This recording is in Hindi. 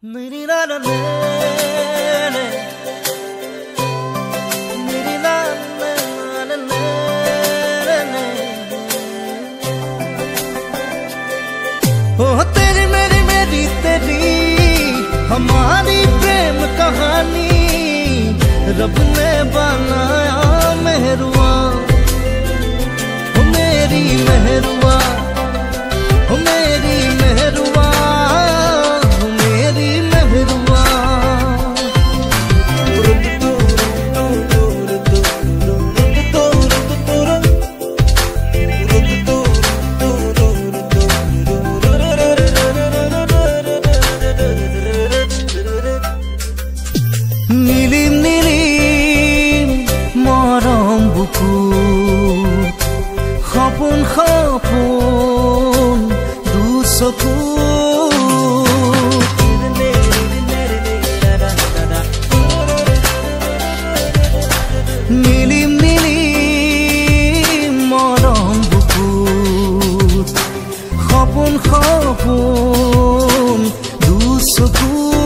मेरी लाल ने मेरी लाल ने ओ तेरी मेरी मेरी तेरी हमारी प्रेम कहानी रब ने बनाया मेहरुआ ओ मेरी मेहरुआ ओ मेरी मेहरुआ Nilim nilim maram buku khapun khapun dusaku Nilim nilim maram buku khapun khapun dusaku